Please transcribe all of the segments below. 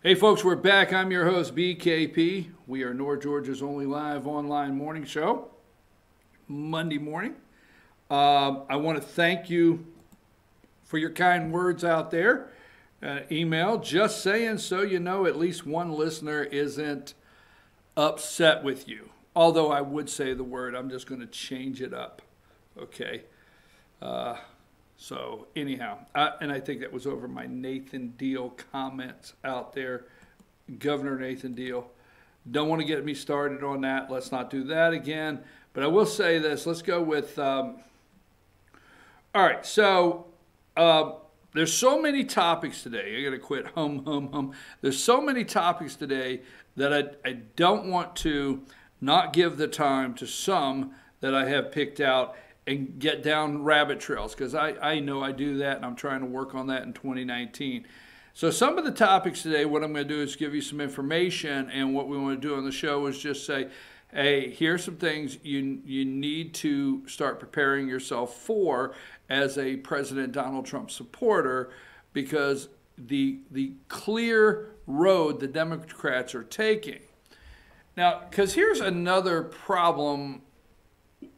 Hey folks, we're back. I'm your host, BKP. We are North Georgia's only live online morning show, Monday morning. I want to thank you for your kind words out there. Email, just saying so you know at least one listener isn't upset with you. Although I would say the word, I'm just going to change it up. Okay. So anyhow, and I think that was over my Nathan Deal comments out there. Governor Nathan Deal. Don't want to get me started on that. Let's not do that again. But I will say this. Let's go with, all right, so there's so many topics today. I got to quit hum. There's so many topics today that I don't want to not give the time to some that I have picked out and get down rabbit trails, because I know I do that, and I'm trying to work on that in 2019. So some of the topics today, what I'm going to do is give you some information, and what we want to do on the show is just say, hey, here's some things you need to start preparing yourself for as a President Donald Trump supporter, because the clear road the Democrats are taking. Now, because here's another problem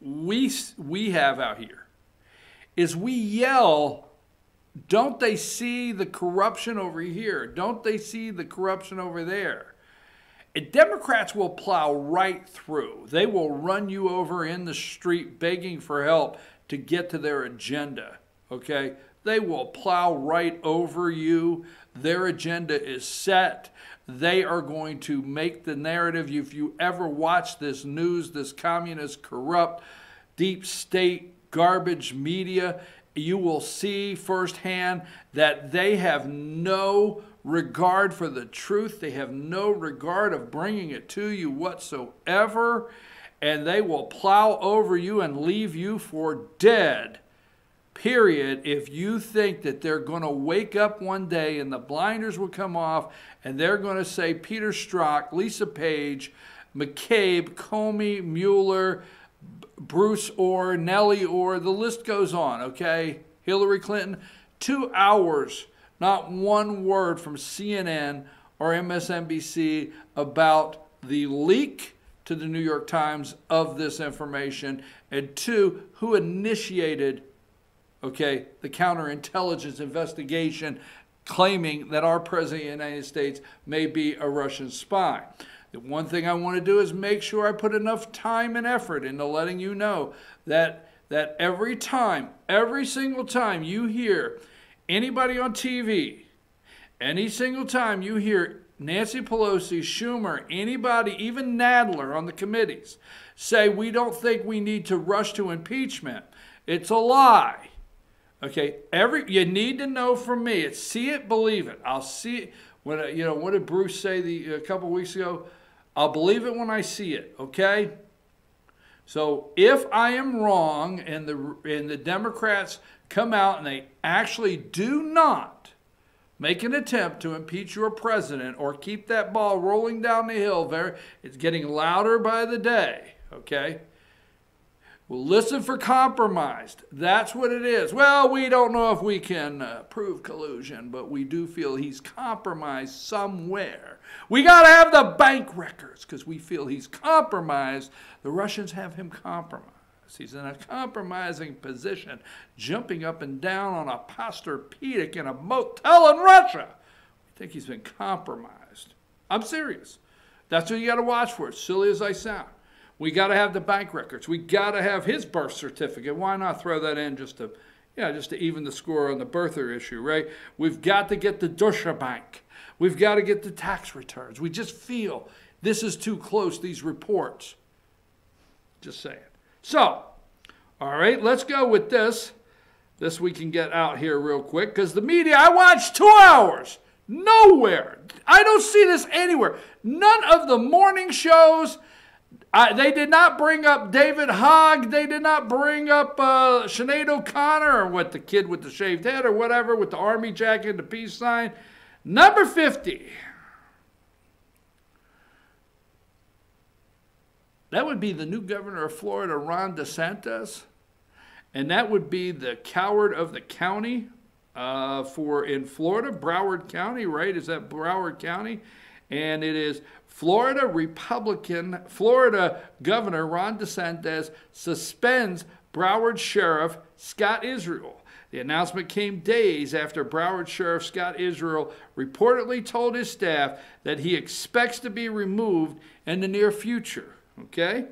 we have out here, is we yell, don't they see the corruption over here? Don't they see the corruption over there? And Democrats will plow right through. They will run you over in the street begging for help to get to their agenda, okay? They will plow right over you. Their agenda is set. They are going to make the narrative. If you ever watch this news, this communist, corrupt, deep state, garbage media, you will see firsthand that they have no regard for the truth. They have no regard of bringing it to you whatsoever. And they will plow over you and leave you for dead. Period. If you think that they're going to wake up one day and the blinders will come off and they're going to say Peter Strzok, Lisa Page, McCabe, Comey, Mueller, Bruce Orr, Nellie Orr, the list goes on, okay? Hillary Clinton, 2 hours, not one word from CNN or MSNBC about the leak to the New York Times of this information, and two, who initiated, okay, the counterintelligence investigation claiming that our President of the United States may be a Russian spy. The one thing I want to do is make sure I put enough time and effort into letting you know that every single time you hear anybody on TV, any single time you hear Nancy Pelosi, Schumer, anybody, even Nadler on the committees, say we don't think we need to rush to impeachment, it's a lie. Okay, you need to know from me. It's see it, believe it. I'll see it. What did Bruce say a couple weeks ago? I'll believe it when I see it. Okay. So if I am wrong and the Democrats come out and they actually do not make an attempt to impeach your president or keep that ball rolling down the hill, it's getting louder by the day. Okay. Well, listen for compromised. That's what it is. Well, we don't know if we can prove collusion, but we do feel he's compromised somewhere. We got to have the bank records because we feel he's compromised. The Russians have him compromised. He's in a compromising position, jumping up and down on a Posturpedic in a motel in Russia. We think he's been compromised. I'm serious. That's what you got to watch for, as silly as I sound. We got to have the bank records. We got to have his birth certificate. Why not throw that in just to even the score on the birther issue, right? We've got to get the Deutsche Bank. We've got to get the tax returns. We just feel this is too close, these reports. Just saying. So, all right, let's go with this. This we can get out here real quick, because the media, I watched 2 hours. Nowhere. I don't see this anywhere. None of the morning shows. They did not bring up David Hogg. They did not bring up Sinead O'Connor, or the kid with the shaved head or whatever, with the army jacket and the peace sign. Number 50. That would be the new governor of Florida, Ron DeSantis. And that would be the coward of the county, in Florida, Broward County, right? Is that Broward County? And it is Florida Governor Ron DeSantis suspends Broward Sheriff Scott Israel. The announcement came days after Broward Sheriff Scott Israel reportedly told his staff that he expects to be removed in the near future. Okay?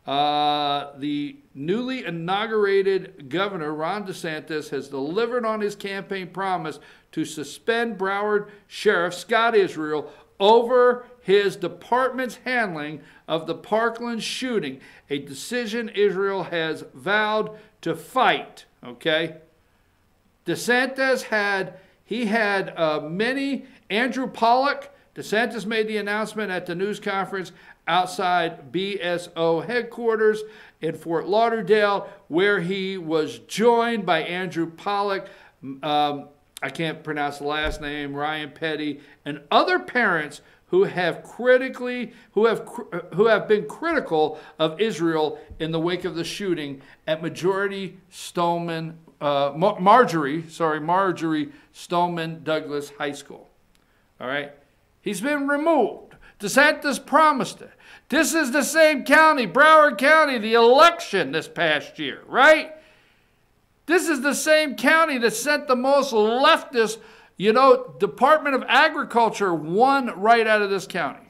The newly inaugurated Governor Ron DeSantis has delivered on his campaign promise to suspend Broward Sheriff Scott Israel over his department's handling of the Parkland shooting, a decision Israel has vowed to fight. Okay? DeSantis had many. Andrew Pollock, DeSantis made the announcement at the news conference outside BSO headquarters in Fort Lauderdale, where he was joined by Andrew Pollock, I can't pronounce the last name, Ryan Petty, and other parents who have been critical of Israel in the wake of the shooting at Marjory Stoneman Douglas High School. All right, he's been removed. DeSantis promised it. This is the same county, Broward County, the election this past year, right? This is the same county that sent the most leftist, Department of Agriculture won right out of this county.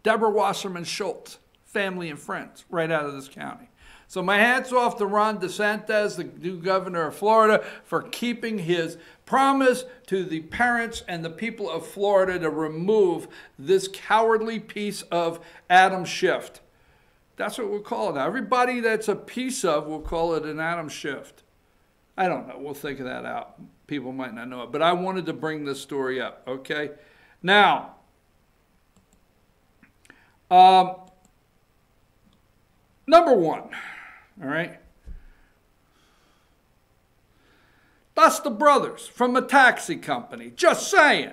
Deborah Wasserman Schultz, family and friends, right out of this county. So my hat's off to Ron DeSantis, the new governor of Florida, for keeping his promise to the parents and the people of Florida to remove this cowardly piece of Adam Schiff. That's what we'll call it now. Everybody that's a piece of, we'll call it an Adam Schiff. I don't know. We'll think of that out. People might not know it. But I wanted to bring this story up, okay? Now, number one, all right? That's the brothers from a taxi company. Just saying.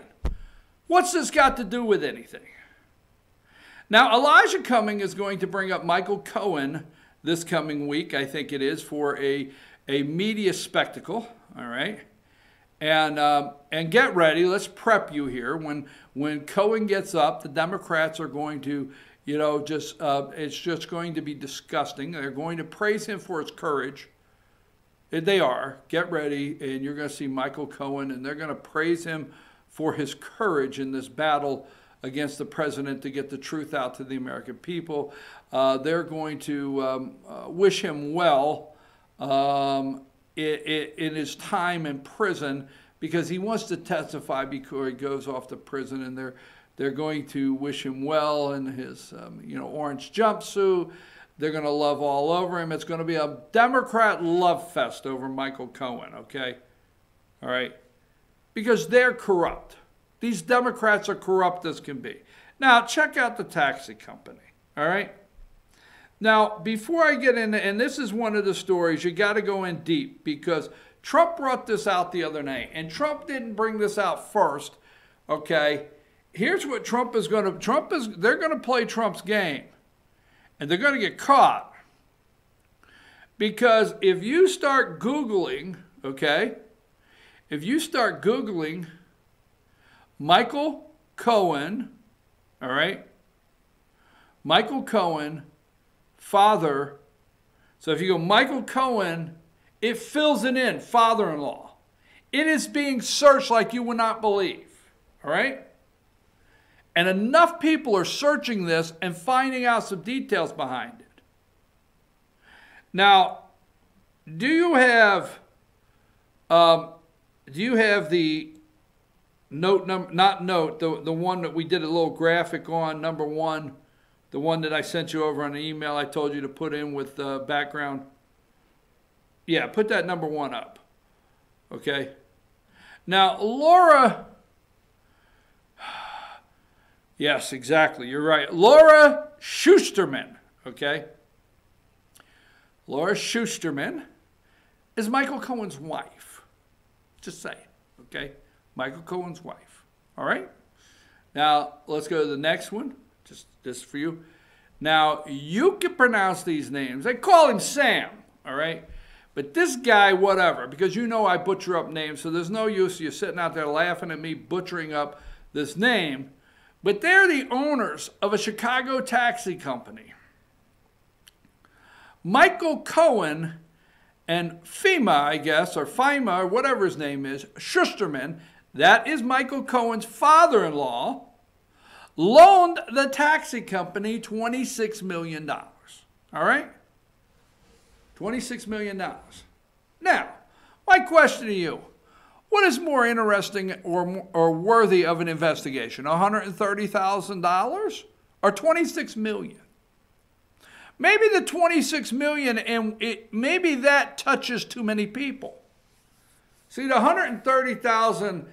What's this got to do with anything? Now, Elijah Cumming is going to bring up Michael Cohen this coming week, I think it is, for a media spectacle, all right? And get ready. Let's prep you here. When Cohen gets up, the Democrats are going to, it's just going to be disgusting. They're going to praise him for his courage. They are. Get ready, and you're going to see Michael Cohen, and they're going to praise him for his courage in this battle against the president to get the truth out to the American people. They're going to wish him well in his time in prison, because he wants to testify before he goes off to prison, and they're going to wish him well in his orange jumpsuit. They're going to love all over him. It's going to be a Democrat love fest over Michael Cohen, okay? All right? Because they're corrupt. These Democrats are corrupt as can be. Now, check out the taxi company, all right? Now, before I get into, and this is one of the stories, you got to go in deep, because Trump brought this out the other night, and Trump didn't bring this out first, okay? Here's what Trump is going to, they're going to play Trump's game, and they're going to get caught. Because if you start Googling, okay, if you start Googling Michael Cohen, all right, Michael Cohen, father. So if you go Michael Cohen, it fills it in, father-in-law. It is being searched like you would not believe, all right? And enough people are searching this and finding out some details behind it. Now, do you have the note number, not note, the one that we did a little graphic on, number one, the one that I sent you over on the email I told you to put in with the background? Yeah, put that number one up. Okay? Now, Laura, yes, exactly, you're right. Laura Schusterman, okay? Laura Schusterman is Michael Cohen's wife. Just saying, okay? Michael Cohen's wife, all right? Now, let's go to the next one, just for you. Now, you can pronounce these names. They call him Sam, all right? But this guy, whatever, because you know I butcher up names, so there's no use you sitting out there laughing at me butchering up this name. But they're the owners of a Chicago taxi company. Michael Cohen and FEMA, I guess, or FIMA, or whatever his name is, Schusterman, that is Michael Cohen's father-in-law, loaned the taxi company $26 million. All right? $26 million. Now, my question to you, what is more interesting or worthy of an investigation, $130,000 or $26 million? Maybe the $26 million, and maybe that touches too many people. See, the $130,000,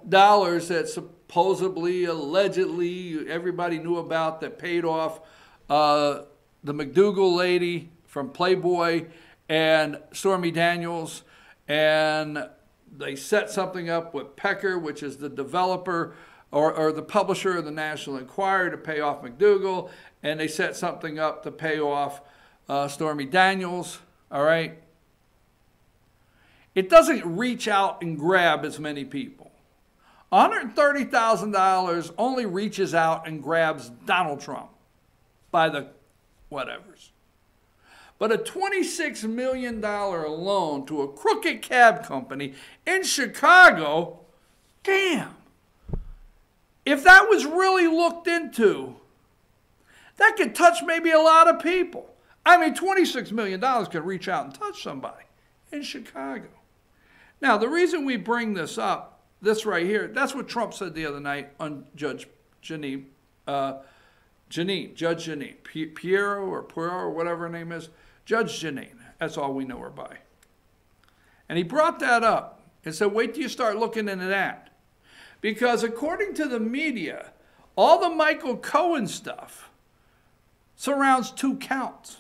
dollars that supposedly, allegedly, everybody knew about that paid off the McDougal lady from Playboy and Stormy Daniels, and they set something up with Pecker, which is the developer or the publisher of the National Enquirer, to pay off McDougal, and they set something up to pay off Stormy Daniels, all right? It doesn't reach out and grab as many people. $130,000 only reaches out and grabs Donald Trump by the whatevers. But a $26 million loan to a crooked cab company in Chicago, damn. If that was really looked into, that could touch maybe a lot of people. I mean, $26 million could reach out and touch somebody in Chicago. Now, the reason we bring this up, this right here, that's what Trump said the other night on Judge Jeanine, Piero or whatever her name is, Judge Jeanine. That's all we know her by. And he brought that up and said, wait till you start looking into that. Because according to the media, all the Michael Cohen stuff surrounds 2 counts.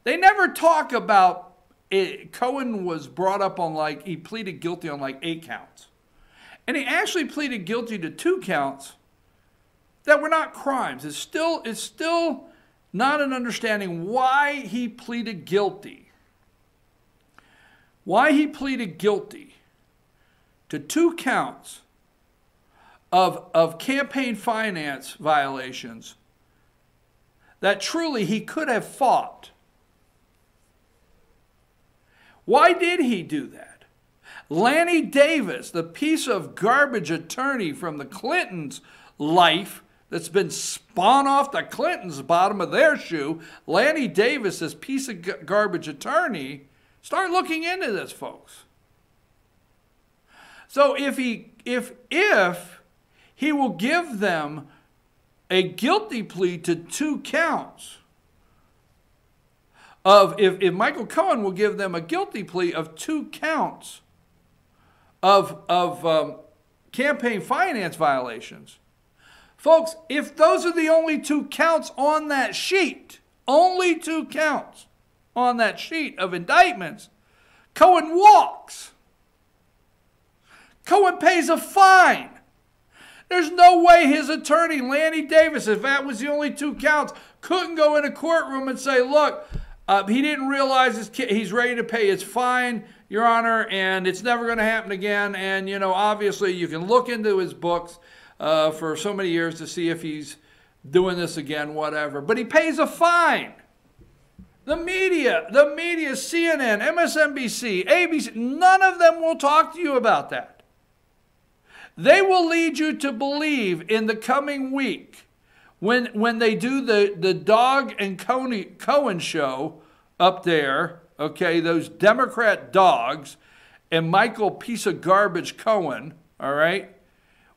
They never talk about it. Cohen was brought up on he pleaded guilty on 8 counts. And he actually pleaded guilty to 2 counts that were not crimes. It's still not an understanding why he pleaded guilty. Why he pleaded guilty to 2 counts of campaign finance violations that truly he could have fought. Why did he do that? Lanny Davis, the piece of garbage attorney from the Clintons' life that's been spawned off the Clintons' bottom of their shoe, Lanny Davis, this piece of garbage attorney, start looking into this, folks. So if he will give them a guilty plea to 2 counts if Michael Cohen will give them a guilty plea of 2 counts of campaign finance violations, folks, if those are the only 2 counts on that sheet, only 2 counts on that sheet of indictments, Cohen walks. Cohen pays a fine. There's no way his attorney, Lanny Davis, if that was the only 2 counts, couldn't go in a courtroom and say, look, he didn't realize he's ready to pay his fine, Your Honor, and it's never going to happen again. And, obviously you can look into his books for so many years to see if he's doing this again, whatever. But he pays a fine. The media, CNN, MSNBC, ABC, none of them will talk to you about that. They will lead you to believe in the coming week when they do the Dog and Cohen show up there, okay, those Democrat dogs and Michael piece of garbage Cohen, all right,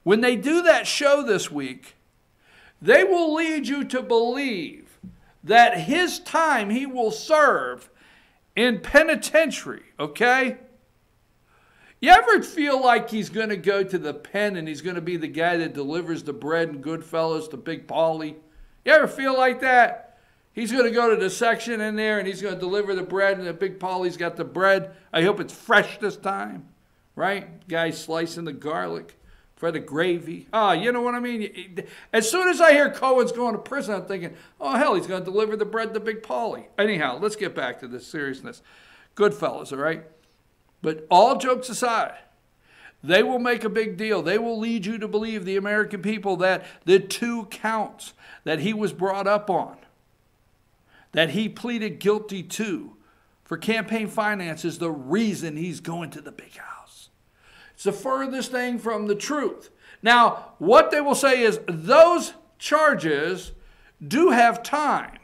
when they do that show this week, they will lead you to believe that his time he will serve in penitentiary, okay? You ever feel like he's going to go to the pen and he's going to be the guy that delivers the bread and Goodfellas to Big Paulie? You ever feel like that? He's going to go to the section in there and he's going to deliver the bread and the Big Paulie's got the bread. I hope it's fresh this time, right? Guy slicing the garlic for the gravy. Oh, you know what I mean? As soon as I hear Cohen's going to prison, I'm thinking, oh, hell, he's going to deliver the bread to Big Paulie. Anyhow, let's get back to this seriousness. Goodfellas, all right? But all jokes aside, they will make a big deal. They will lead you to believe, the American people, that the 2 counts that he was brought up on, that he pleaded guilty to for campaign finance, is the reason he's going to the big house. It's the furthest thing from the truth. Now, what they will say is those charges do have time.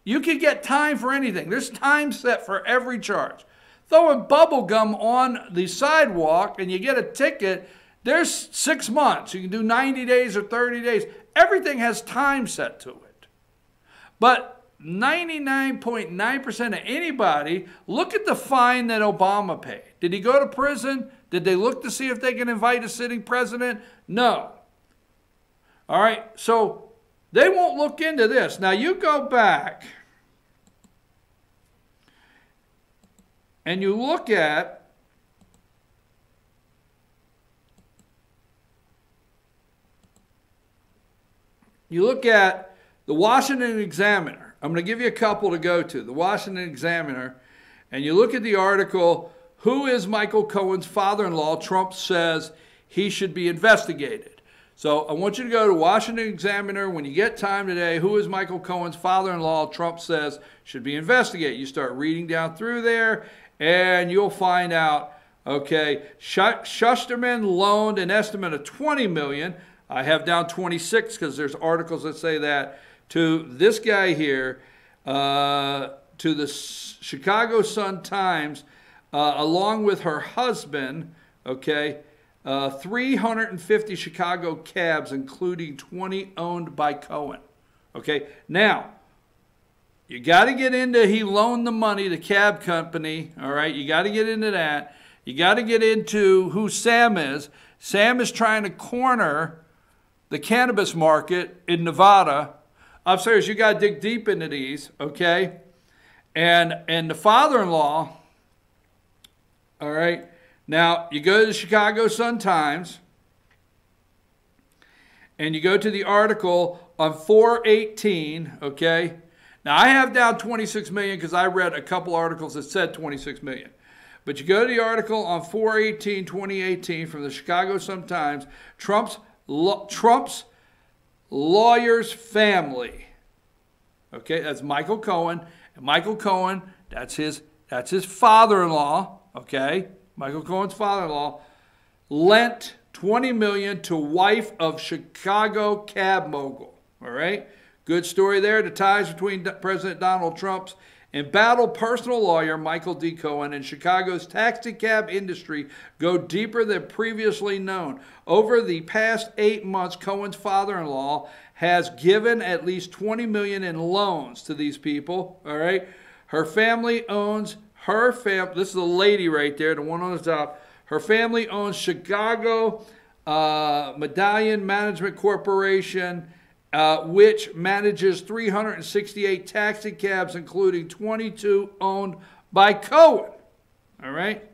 You can get time for anything. There's time set for every charge. Throwing bubble gum on the sidewalk and you get a ticket, there's 6 months. You can do 90 days or 30 days. Everything has time set to it. But 99.9% of anybody, look at the fine that Obama paid. Did he go to prison? Did they look to see if they can invite a sitting president? No. All right, so they won't look into this. Now you go back and you look at the Washington Examiner. I'm going to give you a couple to go to. The Washington Examiner, and you look at the article, "Who is Michael Cohen's father-in-law? Trump says he should be investigated." So I want you to go to Washington Examiner when you get time today. Who is Michael Cohen's father-in-law? Trump says should be investigated. You start reading down through there, and you'll find out, okay, Shusterman loaned an estimate of $20 million. I have down 26 because there's articles that say that, to this guy here, to the Chicago Sun-Times, along with her husband, okay, 350 Chicago cabs, including 20 owned by Cohen. Okay, now, you got to get into, he loaned the money, the cab company, all right? You got to get into that. You got to get into who Sam is. Sam is trying to corner the cannabis market in Nevada. I'm serious, you got to dig deep into these, okay? And the father-in-law, all right, now you go to the Chicago Sun-Times and you go to the article on 4/18, okay? Now I have down 26 million because I read a couple articles that said 26 million. But you go to the article on 4/18/2018 from the Chicago Sun-Times, Trump's lawyer's family. Okay, that's Michael Cohen. And Michael Cohen, that's his father-in-law, okay? Michael Cohen's father-in-law lent $20 million to wife of Chicago cab mogul, all right? Good story there. The ties between President Donald Trump's embattled personal lawyer Michael D. Cohen and Chicago's taxi cab industry go deeper than previously known. Over the past 8 months, Cohen's father-in-law has given at least $20 million in loans to these people, all right? Her family owns, this is the lady right there, the one on the top. Her family owns Chicago Medallion Management Corporation, which manages 368 taxi cabs, including 22 owned by Cohen. All right?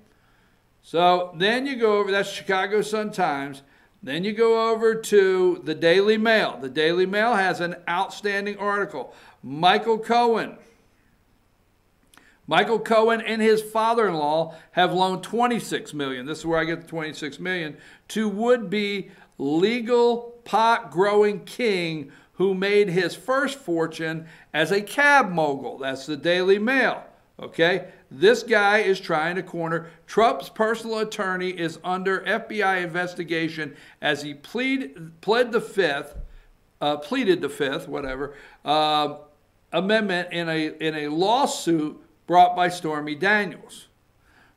So then you go over, that's Chicago Sun-Times. Then you go over to the Daily Mail. The Daily Mail has an outstanding article. Michael Cohen and his father-in-law have loaned $26 million. This is where I get the $26 million to would-be legal pot-growing king who made his first fortune as a cab mogul. That's the Daily Mail, okay? This guy is trying to corner. Trump's personal attorney is under FBI investigation as he pleaded the fifth amendment in a lawsuit brought by Stormy Daniels.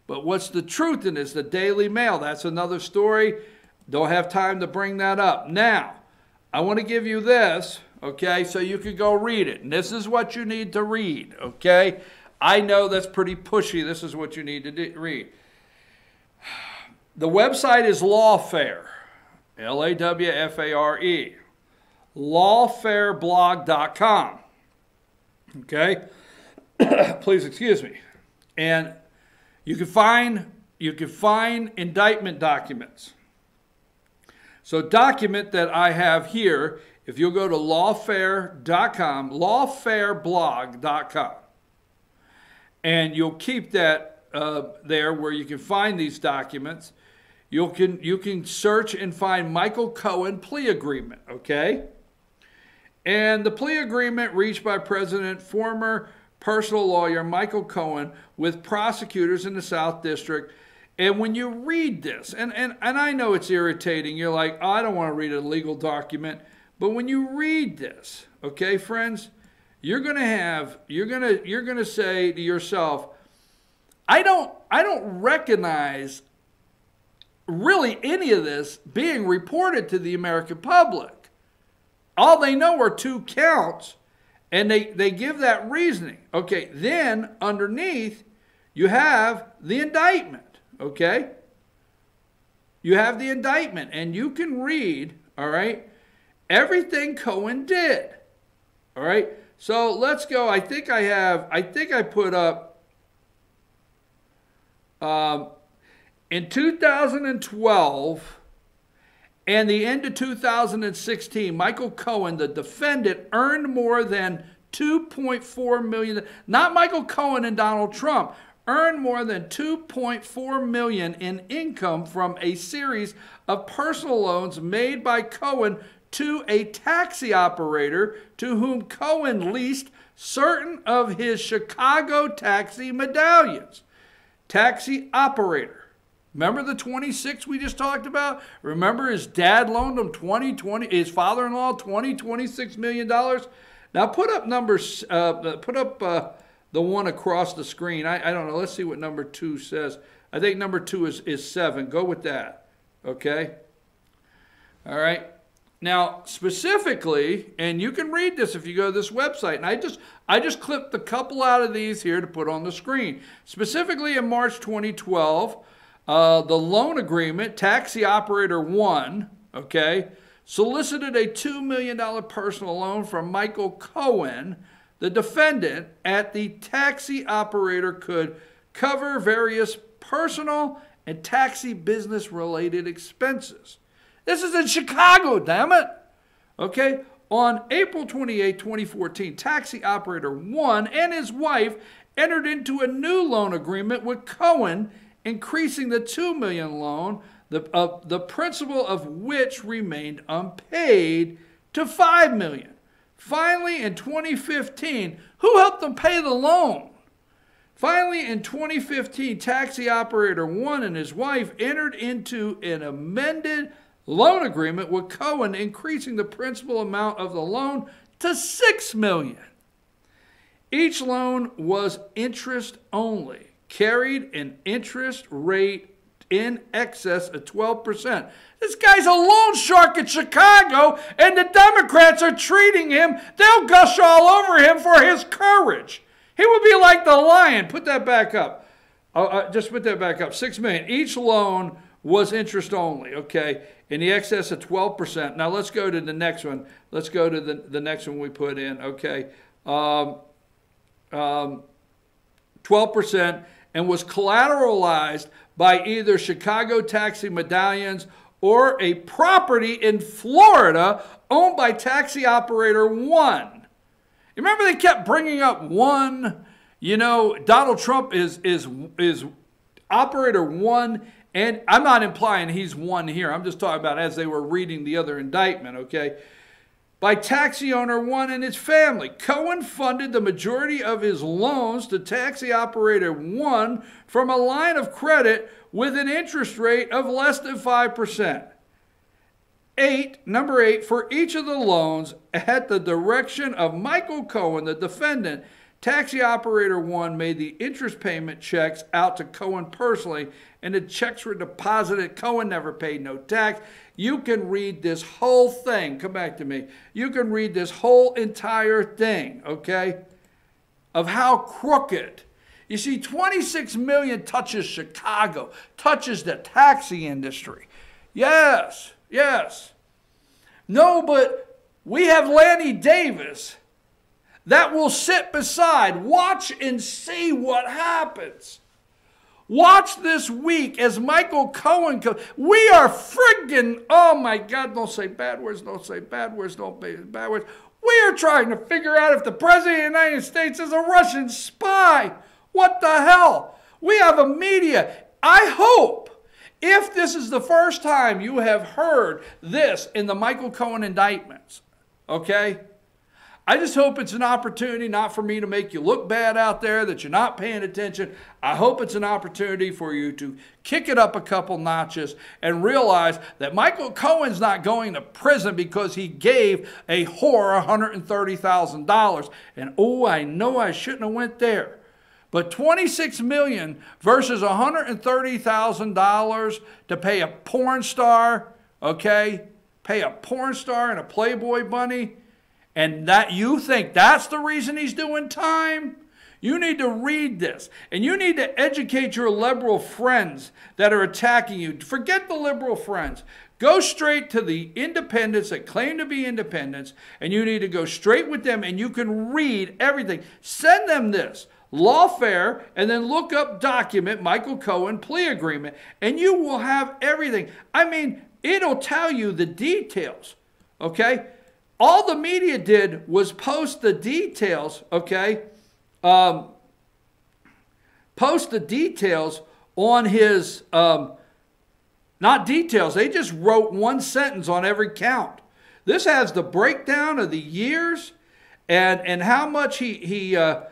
But what's the truth in this? The Daily Mail, that's another story. Don't have time to bring that up. Now, I want to give you this, okay, so you can go read it. And this is what you need to read, okay? I know that's pretty pushy. This is what you need to read. The website is Lawfare, Lawfare, lawfareblog.com, okay? Please excuse me. And you can find indictment documents. So document that I have here, if you'll go to lawfare.com, lawfareblog.com, and you'll keep that there where you can find these documents. You can search and find Michael Cohen plea agreement, okay? And the plea agreement reached by former personal lawyer Michael Cohen with prosecutors in the South District. And when you read this, and I know it's irritating, you're like, oh, I don't want to read a legal document. But when you read this, okay, friends, you're gonna say to yourself, I don't recognize really any of this being reported to the American public. All they know are 2 counts, and they give that reasoning. Okay, then underneath, you have the indictment, okay? You have the indictment, and you can read, all right, everything Cohen did, all right? So let's go. I think I put up, in 2012 and the end of 2016, Michael Cohen, the defendant, earned more than $2.4 million. Not Michael Cohen and Donald Trump, earned more than $2.4 million in income from a series of personal loans made by Cohen to a taxi operator to whom Cohen leased certain of his Chicago taxi medallions. Taxi operator. Remember the 26 we just talked about? Remember his dad loaned him his father-in-law $26 million? Now put up numbers, put up the one across the screen. I don't know. Let's see what number 2 says. I think number 2 is 7. Go with that. Okay? All right. Now, specifically, and you can read this if you go to this website, and I just clipped a couple out of these here to put on the screen. Specifically in March 2012, the loan agreement, Taxi Operator 1, okay, solicited a $2 million personal loan from Michael Cohen, the defendant, at the taxi operator could cover various personal and taxi business-related expenses. This is in Chicago, damn it. Okay, on April 28, 2014, Taxi Operator 1 and his wife entered into a new loan agreement with Cohen, increasing the $2 million loan, the principal of which remained unpaid, to $5 million. Finally, in 2015, who helped them pay the loan? Finally, in 2015, Taxi Operator 1 and his wife entered into an amended loan agreement with Cohen, increasing the principal amount of the loan to $6 million. Each loan was interest only, carried an interest rate in excess of 12%. This guy's a loan shark in Chicago, and the Democrats are treating him, they'll gush all over him for his courage. He would be like the lion. Put that back up. Just put that back up. $6 million. Each loan was interest only, okay, in the excess of 12%. Now let's go to the next one. Let's go to the next one we put in, okay. 12%, and was collateralized by either Chicago taxi medallions or a property in Florida owned by Taxi Operator 1. You remember they kept bringing up 1, you know, Donald Trump is Operator 1, and I'm not implying he's 1 here. I'm just talking about as they were reading the other indictment, okay? By Taxi Owner 1 and his family. Cohen funded the majority of his loans to Taxi Operator 1 from a line of credit with an interest rate of less than 5%. Number 8, for each of the loans at the direction of Michael Cohen, the defendant, Taxi Operator 1 made the interest payment checks out to Cohen personally, and the checks were deposited. Cohen never paid no tax. You can read this whole thing. Come back to me. You can read this whole entire thing, okay, of how crooked. You see, 26 million touches Chicago, touches the taxi industry. Yes, yes. No, but we have Lanny Davis that will sit beside, watch and see what happens. Watch this week as Michael Cohen comes. We are friggin', oh my God, don't say bad words, don't say bad words, don't say bad words. We are trying to figure out if the President of the United States is a Russian spy. What the hell? We have a media. I hope, if this is the first time you have heard this in the Michael Cohen indictments, okay? I just hope it's an opportunity not for me to make you look bad out there, that you're not paying attention. I hope it's an opportunity for you to kick it up a couple notches and realize that Michael Cohen's not going to prison because he gave a whore $130,000. And oh, I know I shouldn't have went there. But $26 million versus $130,000 to pay a porn star, okay? Pay a porn star and a Playboy bunny. And that you think that's the reason he's doing time? You need to read this. And you need to educate your liberal friends that are attacking you. Forget the liberal friends. Go straight to the independents that claim to be independents, and you need to go straight with them, and you can read everything. Send them this. Lawfare, and then look up document, Michael Cohen plea agreement, and you will have everything. I mean, it'll tell you the details, okay? All the media did was post the details, okay? Post the details on his, not details, they just wrote one sentence on every count. This has the breakdown of the years and how much the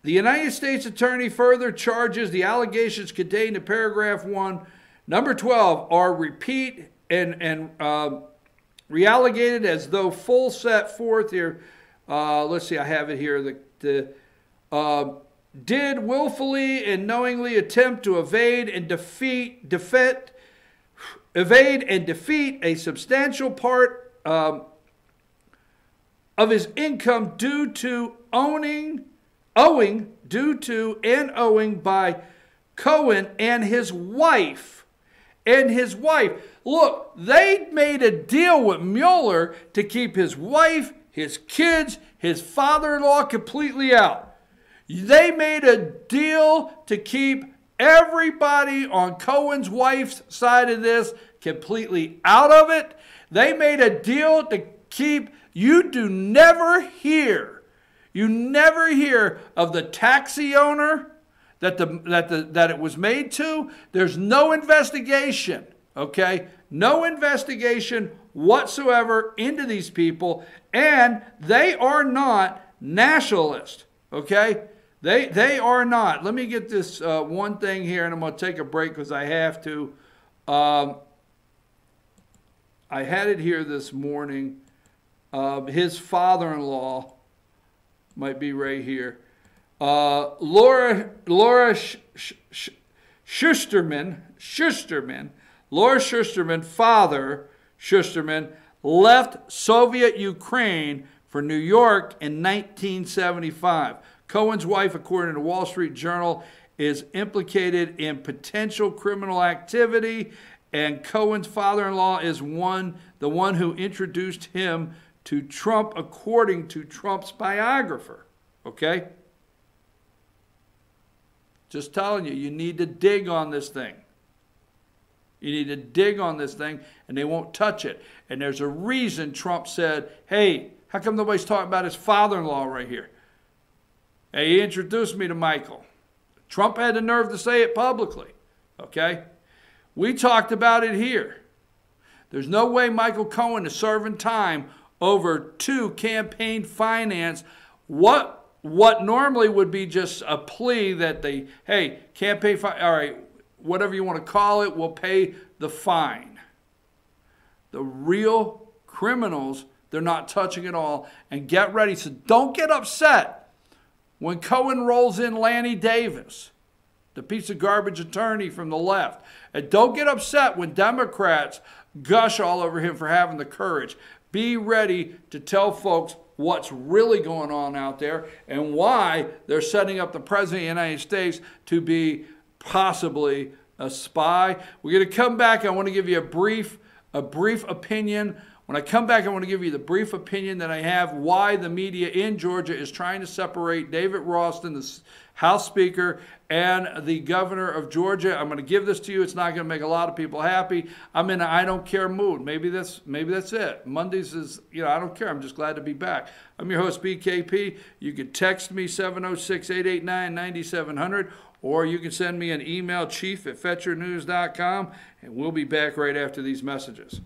United States Attorney further charges the allegations contained in paragraph 1, number 12, are repeat and reallocated as though full set forth here. Let's see, I have it here. Did willfully and knowingly attempt to evade and defeat a substantial part of his income due to owing by Cohen and his wife. Look, they made a deal with Mueller to keep his wife, his kids, his father-in-law completely out. They made a deal to keep everybody on Cohen's wife's side of this completely out of it. They made a deal to keep, you never hear of the taxi owner that it was made to. There's no investigation, okay? No investigation whatsoever into these people, and they are not nationalists, okay? They are not. Let me get this one thing here, and I'm going to take a break because I have to. I had it here this morning. His father-in-law might be right here. Laura Schusterman, Laura Schusterman, father Schusterman, left Soviet Ukraine for New York in 1975. Cohen's wife, according to the Wall Street Journal, is implicated in potential criminal activity, and Cohen's father-in-law is the one who introduced him to Trump, according to Trump's biographer. Okay? Just telling you, you need to dig on this thing. You need to dig on this thing, and they won't touch it. And there's a reason Trump said, hey, how come nobody's talking about his father-in-law right here? Hey, he introduced me to Michael. Trump had the nerve to say it publicly. Okay? We talked about it here. There's no way Michael Cohen is serving time over 2 campaign finance. What normally would be just a plea that they, hey, campaign fine, all right, whatever you want to call it, we'll pay the fine. The real criminals, they're not touching it all. And get ready. So don't get upset when Cohen rolls in Lanny Davis, the piece of garbage attorney from the left. And don't get upset when Democrats gush all over him for having the courage. Be ready to tell folks what's really going on out there and why they're setting up the President of the United States to be possibly a spy. We're going to come back. I want to give you a brief opinion. When I come back, I want to give you the brief opinion that I have why the media in Georgia is trying to separate David Ralston, the House Speaker, and the governor of Georgia. I'm going to give this to you. It's not going to make a lot of people happy. I'm in an I don't care mood. Maybe that's it. Mondays is, I don't care. I'm just glad to be back. I'm your host, BKP. You can text me 706-889-9700, or you can send me an email, chief@fetchernews.com, and we'll be back right after these messages.